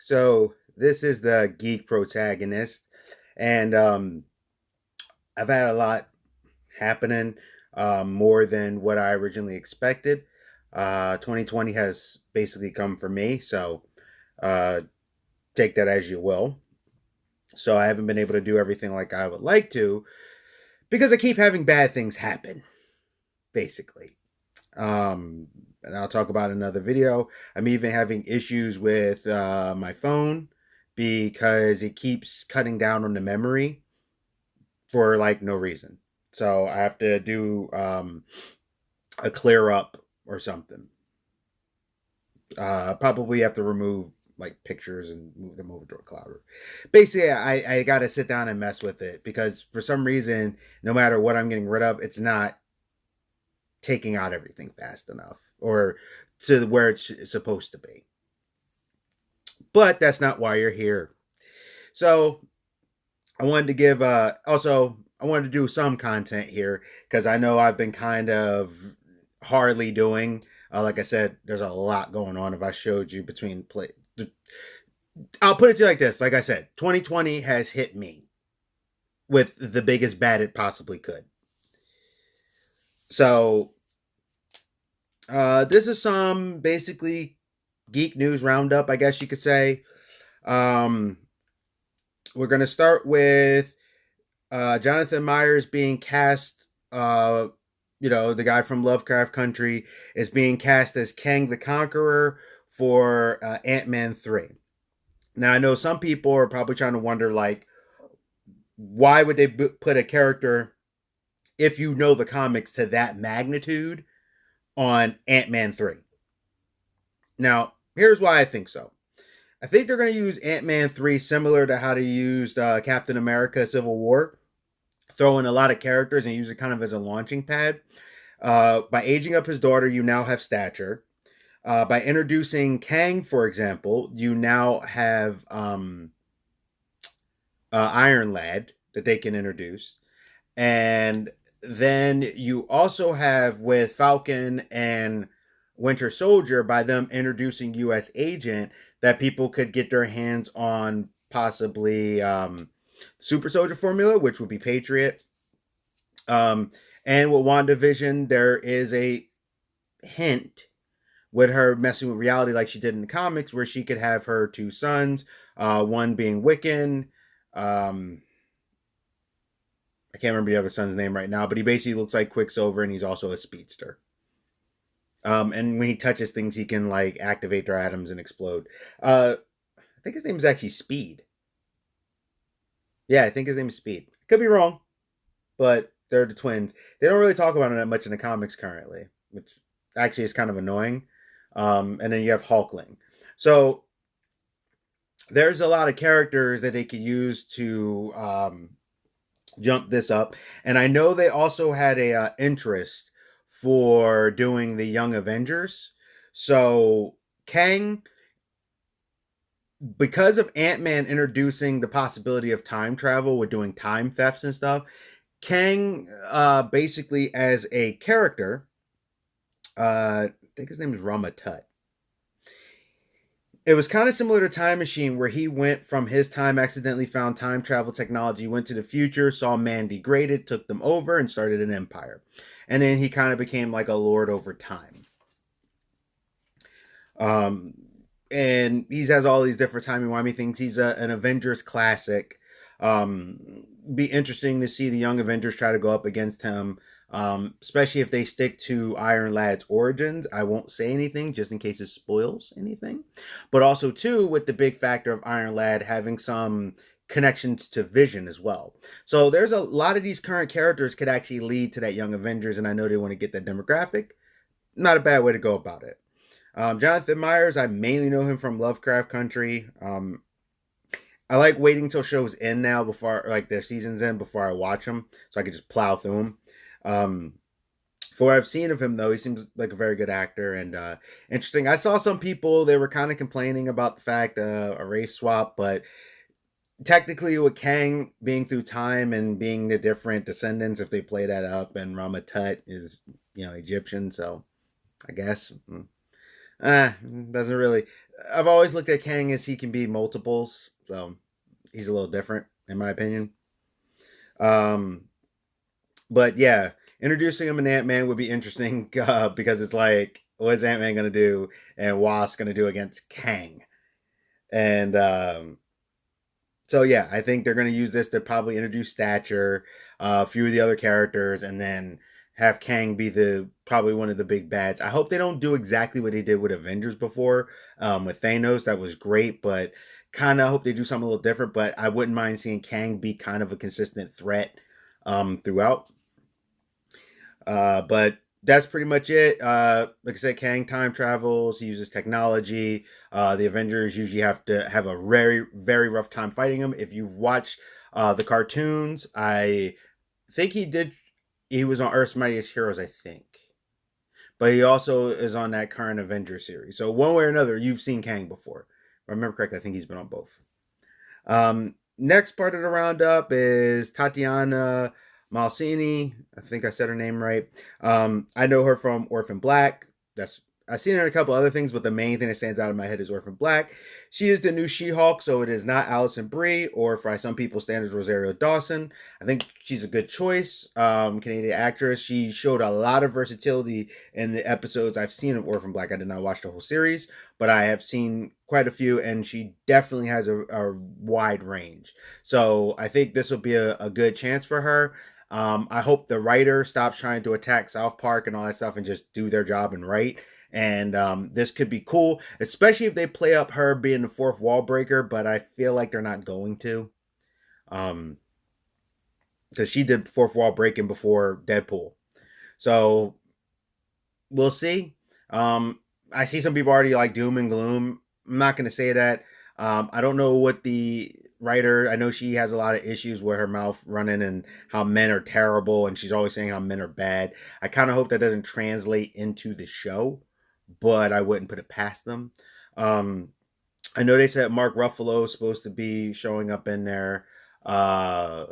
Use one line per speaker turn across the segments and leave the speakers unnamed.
So this is the geek protagonist, and I've had a lot happening, more than what I originally expected. 2020 has basically come for me, so uh, take that as you will. So I haven't been able to do everything like I would like to because I keep having bad things happen, basically. And I'll talk about in another video. I'm even having issues with my phone because it keeps cutting down on the memory for like no reason. So I have to do a clear up or something. Probably have to remove like pictures and move them over to a cloud. Basically, I got to sit down and mess with it because for some reason, no matter what I'm getting rid of, it's not taking out everything fast enough or to where it's supposed to be. But that's not why you're here. So I wanted to give also I wanted to do some content here because I know I've been kind of hardly doing. Like I said, there's a lot going on. If I showed you between play, I'll put it to you like this. Like I said, 2020 has hit me with the biggest bad it possibly could. So this is some basically geek news roundup, I guess you could say. Um, we're gonna start with Jonathan Myers being cast. The guy from Lovecraft Country is being cast as Kang the Conqueror for Ant-Man 3. Now I know some people are probably trying to wonder, like, why would they put a character, if you know the comics to that magnitude, on Ant-Man 3? Now here's why I think so. I think they're going to use Ant-Man 3 similar to how they used Captain America Civil War, throw in a lot of characters and use it kind of as a launching pad. By aging up his daughter, you now have stature. By introducing Kang, for example, you now have Iron Lad that they can introduce. And then you also have with Falcon and Winter Soldier, by them introducing U.S. Agent, that people could get their hands on possibly Super Soldier formula, which would be Patriot. Um, and with WandaVision, there is a hint with her messing with reality like she did in the comics, where she could have her two sons, one being Wiccan. I can't remember the other son's name right now, but he basically looks like Quicksilver, and he's also a speedster. And when he touches things, he can like activate their atoms and explode. I think his name is actually Speed. Yeah, I think his name is Speed. Could be wrong, but they're the twins. They don't really talk about it that much in the comics currently, which actually is kind of annoying. And then you have Hulkling. So there's a lot of characters that they could use to jump this up. And I know they also had a interest for doing the Young Avengers. So Kang, because of Ant-Man introducing the possibility of time travel with doing time thefts and stuff, Kang basically as a character, I think his name is Ramatut. It was kind of similar to Time Machine, where he went from his time, accidentally found time travel technology, went to the future, saw man degraded, took them over, and started an empire. And then he kind of became like a lord over time. Um, and he has all these different timey-wimey things. He's an Avengers classic. Be interesting to see the Young Avengers try to go up against him, especially if they stick to Iron Lad's origins. I won't say anything just in case it spoils anything. But also, too, with the big factor of Iron Lad having some connections to Vision as well. So there's a lot of these current characters could actually lead to that Young Avengers, and I know they want to get that demographic. Not a bad way to go about it. Jonathan Myers, I mainly know him from Lovecraft Country. I like waiting till shows end now before like their seasons end before I watch them, so I can just plow through them. Um, for what I've seen of him, though, he seems like a very good actor and interesting. I saw some people, they were kind of complaining about the fact a race swap, but technically with Kang being through time and being the different descendants, if they play that up, and Ramatut is Egyptian, so I guess doesn't really. I've always looked at Kang as he can be multiples, so he's a little different in my opinion. Um, but yeah, introducing him in Ant Man would be interesting because it's like, what is Ant Man gonna do, and Wasp gonna do against Kang? And so yeah, I think they're gonna use this to probably introduce Stature, a few of the other characters, and then have Kang be the probably one of the big bads. I hope they don't do exactly what they did with Avengers before, with Thanos. That was great, but kind of hope they do something a little different. But I wouldn't mind seeing Kang be kind of a consistent threat throughout. But that's pretty much it. Like I said, Kang time travels. He uses technology. The Avengers usually have to have a very, very rough time fighting him. If you've watched the cartoons, I think he did. He was on Earth's Mightiest Heroes, I think. But he also is on that current Avengers series. So one way or another, you've seen Kang before. If I remember correctly, I think he's been on both. Next part of the roundup is Tatiana Malsini. I think I said her name right. I know her from Orphan Black. That's I've seen her in a couple other things, but the main thing that stands out in my head is Orphan Black. She is the new She-Hulk, so it is not Allison Brie, or for some people, standards Rosario Dawson. I think she's a good choice. Canadian actress. She showed a lot of versatility in the episodes I've seen of Orphan Black. I did not watch the whole series, but I have seen quite a few, and she definitely has a wide range. So I think this will be a good chance for her. I hope the writer stops trying to attack South Park and all that stuff and just do their job and write. And this could be cool, especially if they play up her being the fourth wall breaker. But I feel like they're not going to, um, because she did fourth wall breaking before Deadpool. So we'll see. I see some people already like doom and gloom. I'm not going to say that. I don't know what the writer. I know she has a lot of issues with her mouth running and how men are terrible, and she's always saying how men are bad. I kind of hope that doesn't translate into the show, but I wouldn't put it past them. Um, I know they said Mark Ruffalo is supposed to be showing up in there. Uh,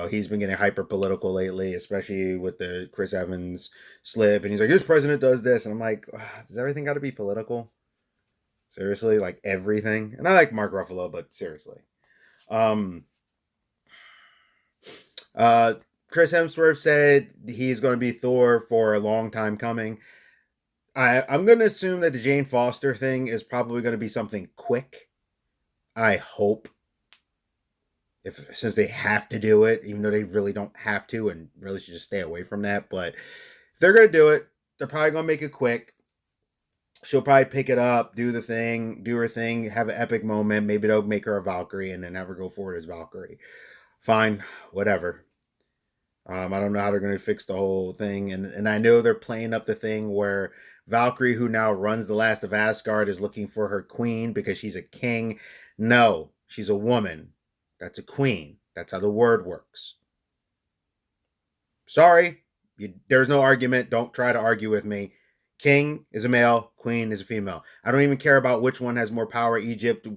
he's been getting hyper political lately, especially with the Chris Evans slip. And he's like, this president does this. And I'm like, does everything got to be political? Seriously? Like everything? And I like Mark Ruffalo, but seriously. Um, uh, Chris Hemsworth said he's going to be Thor for a long time coming. I'm going to assume that the Jane Foster thing is probably going to be something quick. I hope. Since they have to do it, even though they really don't have to and really should just stay away from that. But if they're going to do it, they're probably going to make it quick. She'll probably pick it up, do her thing, have an epic moment. Maybe they'll make her a Valkyrie and then have her go forward as Valkyrie. Fine, whatever. I don't know how they're going to fix the whole thing. And I know they're playing up the thing where Valkyrie, who now runs the last of Asgard, is looking for her queen because she's a king. No, she's a woman. That's a queen. That's how the word works. Sorry, there's no argument. Don't try to argue with me. King is a male, queen is a female. I don't even care about which one has more power. Egypt,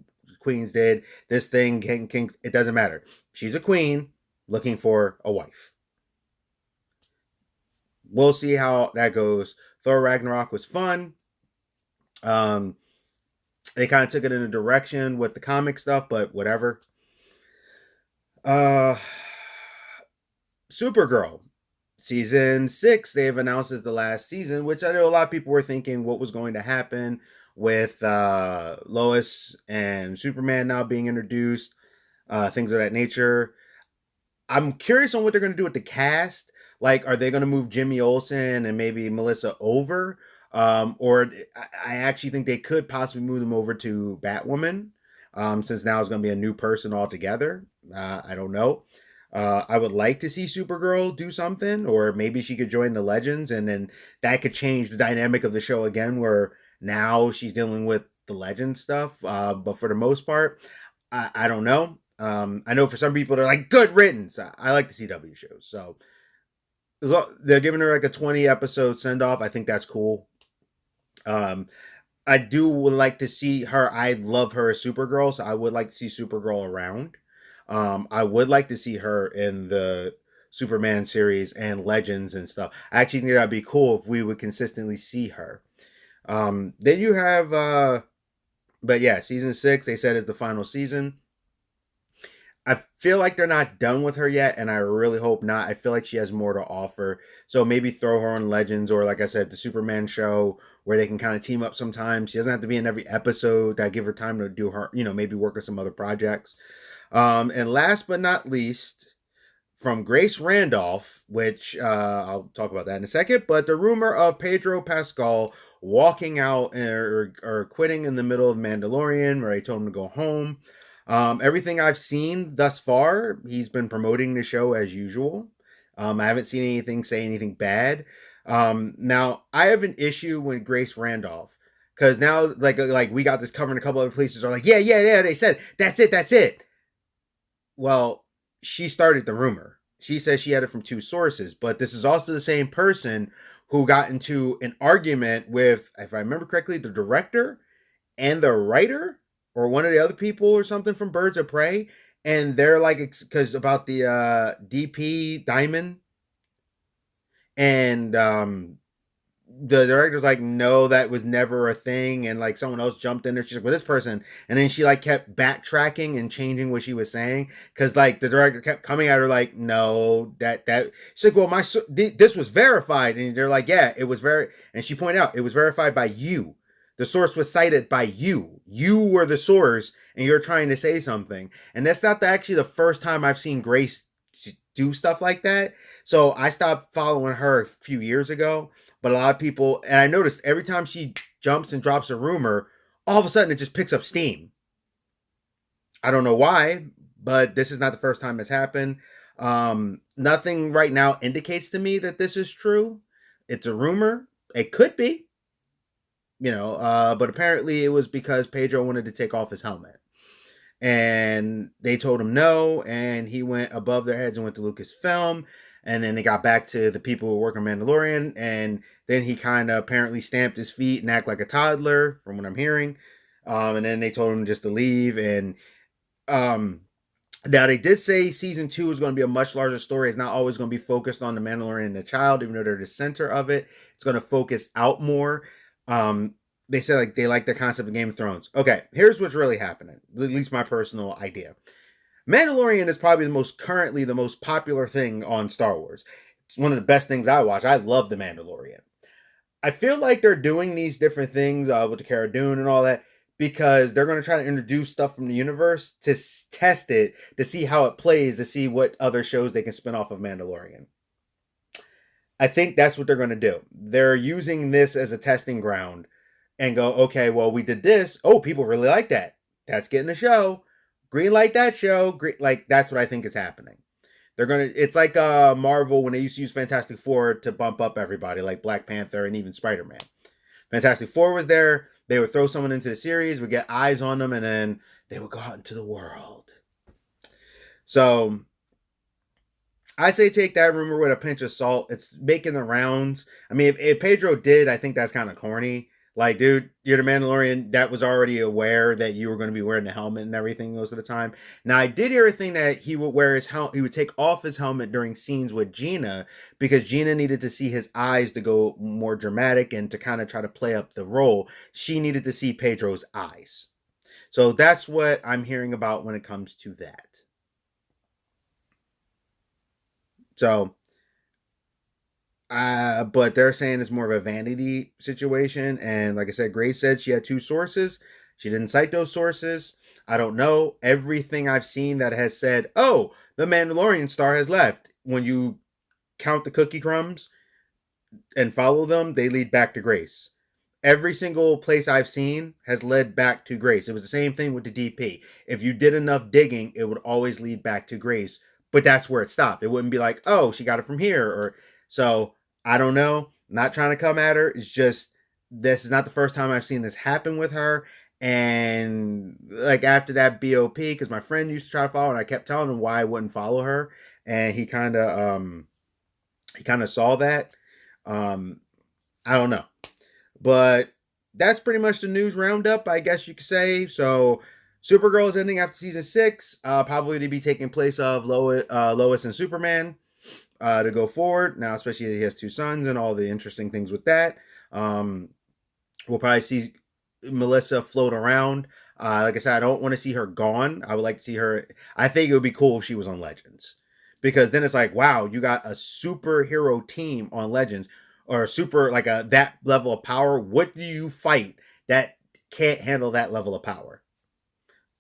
queens did. This thing, king, it doesn't matter. She's a queen looking for a wife. We'll see how that goes. Thor Ragnarok was fun. They kind of took it in a direction with the comic stuff, but whatever. Uh, Supergirl season 6 they've announced is the last season, which I know a lot of people were thinking what was going to happen with Lois and Superman now being introduced, things of that nature. I'm curious on what they're going to do with the cast. Like, are they going to move Jimmy Olsen and maybe Melissa over? Or I actually think they could possibly move them over to Batwoman, since now it's going to be a new person altogether. I don't know. I would like to see Supergirl do something, or maybe she could join the Legends, and then that could change the dynamic of the show again, where now she's dealing with the Legend stuff. But for the most part, I don't know. I know for some people they're like good riddance. I like the CW shows, so they're giving her like a 20 episode send off. I think that's cool. Um, I do would like to see her. I love her as Supergirl, so I would like to see Supergirl around. I would like to see her in the Superman series and Legends and stuff. I actually think that'd be cool if we would consistently see her. Then you have, but yeah, season 6 they said is the final season. I feel like they're not done with her yet, and I really hope not. I feel like she has more to offer. So maybe throw her on Legends, or like I said, the Superman show where they can kind of team up sometimes. She doesn't have to be in every episode. That give her time to do her, maybe work on some other projects. And last but not least, from Grace Randolph, which I'll talk about that in a second, but the rumor of Pedro Pascal walking out or quitting in the middle of Mandalorian, where they told him to go home. Everything I've seen thus far, he's been promoting the show as usual. I haven't seen anything say anything bad. Now, I have an issue with Grace Randolph because now, like we got this covered in a couple other places are like, yeah. They said that's it. Well, she started the rumor. She says she had it from two sources, but this is also the same person who got into an argument with, if I remember correctly, the director and the writer or one of the other people or something from Birds of Prey. And they're like, because about the DP Diamond. And the director's like, no, that was never a thing, and like someone else jumped in there. She's like, well, this person, and then she like kept backtracking and changing what she was saying because like the director kept coming at her like, no, that she's like, well, this was verified, and they're like, yeah, it was and she pointed out it was verified by you. The source was cited by you. You were the source, and you're trying to say something, and that's not actually the first time I've seen Grace do stuff like that. So I stopped following her a few years ago. But a lot of people, and I noticed every time she jumps and drops a rumor, all of a sudden it just picks up steam. I don't know why, but this is not the first time it's happened. Nothing right now indicates to me that this is true. It's a rumor. It could be, but apparently it was because Pedro wanted to take off his helmet. And they told him no, and he went above their heads and went to Lucasfilm. And then they got back to the people who work on Mandalorian, and then he kind of apparently stamped his feet and act like a toddler, from what I'm hearing. And then they told him just to leave. And um, now they did say season 2 is going to be a much larger story. It's not always going to be focused on the Mandalorian and the child, even though they're the center of it. It's going to focus out more. They said like they like the concept of Game of Thrones. Okay, here's what's really happening. At least my personal idea. Mandalorian is probably the most popular thing on Star Wars. It's one of the best things I watch. I love the Mandalorian. I feel like they're doing these different things with the Cara Dune and all that because they're going to try to introduce stuff from the universe to test it, to see how it plays, to see what other shows they can spin off of Mandalorian. I think that's what they're going to do. They're using this as a testing ground and go, okay, well, we did this. Oh, people really like that. That's getting a show. Green light that show. Like, that's what I think is happening. It's like Marvel when they used to use Fantastic Four to bump up everybody, like Black Panther and even Spider-Man. Fantastic Four was there. They would throw someone into the series, would get eyes on them, and then they would go out into the world. So I say take that rumor with a pinch of salt. It's making the rounds. I mean, if Pedro did, I think that's kind of corny. Like, dude, you're the Mandalorian. That was already aware that you were going to be wearing the helmet and everything most of the time. Now, I did hear a thing that he would wear his helmet. He would take off his helmet during scenes with Gina because Gina needed to see his eyes to go more dramatic and to kind of try to play up the role. She needed to see Pedro's eyes. So that's what I'm hearing about when it comes to that. So but they're saying it's more of a vanity situation. And like I said, Grace said she had two sources. She didn't cite those sources. I don't know. Everything I've seen that has said, oh, the Mandalorian star has left. When you count the cookie crumbs and follow them, they lead back to Grace. Every single place I've seen has led back to Grace. It was the same thing with the DP. If you did enough digging, it would always lead back to Grace. But that's where it stopped. It wouldn't be like, oh, she got it from here. Or so I don't know. I'm not trying to come at her. It's just this is not the first time I've seen this happen with her. And like after that BOP, because my friend used to try to follow, and I kept telling him why I wouldn't follow her, and he kind of saw that. Um, I don't know. But that's pretty much the news roundup, I guess you could say. So, Supergirl is ending after season 6, probably to be taking place of Lois and Superman to go forward. Now, especially he has two sons and all the interesting things with that. We'll probably see Melissa float around. Like I said, I don't want to see her gone. I would like to see her. I think it would be cool if she was on Legends, because then it's like, wow, you got a superhero team on Legends, or a super like a that level of power. What do you fight that can't handle that level of power?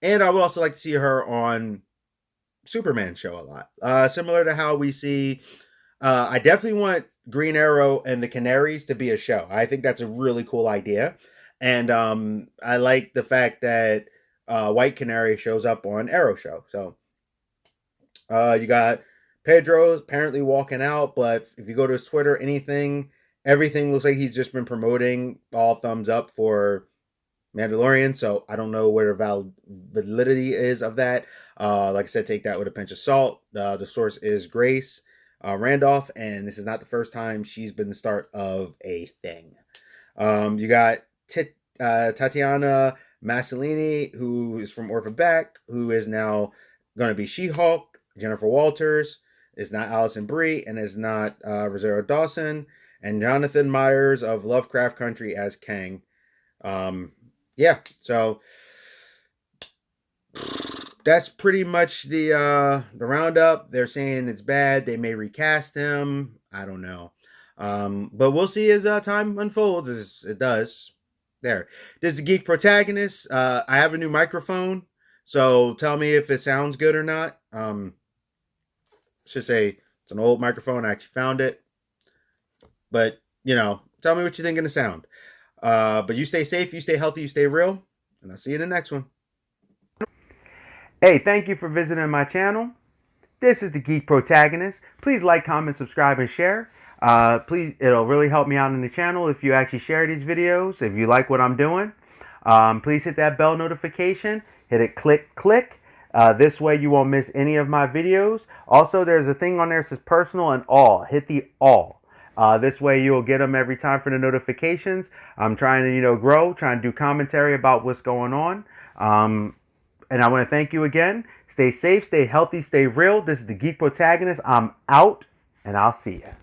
And I would also like to see her on Superman show a lot. Similar to how we see, I definitely want Green Arrow and the Canaries to be a show. I think that's a really cool idea, and I like the fact that White Canary shows up on Arrow show. So you got Pedro apparently walking out, but if you go to his Twitter, everything looks like he's just been promoting all thumbs up for Mandalorian, so I don't know where the validity is of that. Like I said, take that with a pinch of salt. The source is Grace Randolph, and this is not the first time she's been the start of a thing. You got Tatiana Maslany, who is from Orphan Black, who is now going to be She-Hulk. Jennifer Walters is not Allison Brie, and is not Rosario Dawson. And Jonathan Myers of Lovecraft Country as Kang. Yeah, so that's pretty much the roundup. They're saying it's bad. They may recast him. I don't know, but we'll see as time unfolds. As it does. There, this is the Geek Protagonist. I have a new microphone, so tell me if it sounds good or not. Should say it's an old microphone. I actually found it, but tell me what you think of the sound. But you stay safe, you stay healthy, you stay real, and I'll see you in the next one. Hey, thank you for visiting my channel. This is the Geek Protagonist. Please like, comment, subscribe, and share. Please, it'll really help me out in the channel if you actually share these videos, if you like what I'm doing. Please hit that bell notification. Hit it, click. This way you won't miss any of my videos. Also, there's a thing on there that says personal and all. Hit the all. This way you'll get them every time for the notifications. I'm trying to, grow, trying to do commentary about what's going on. And I want to thank you again. Stay safe, stay healthy, stay real. This is the Geek Protagonist. I'm out, and I'll see you.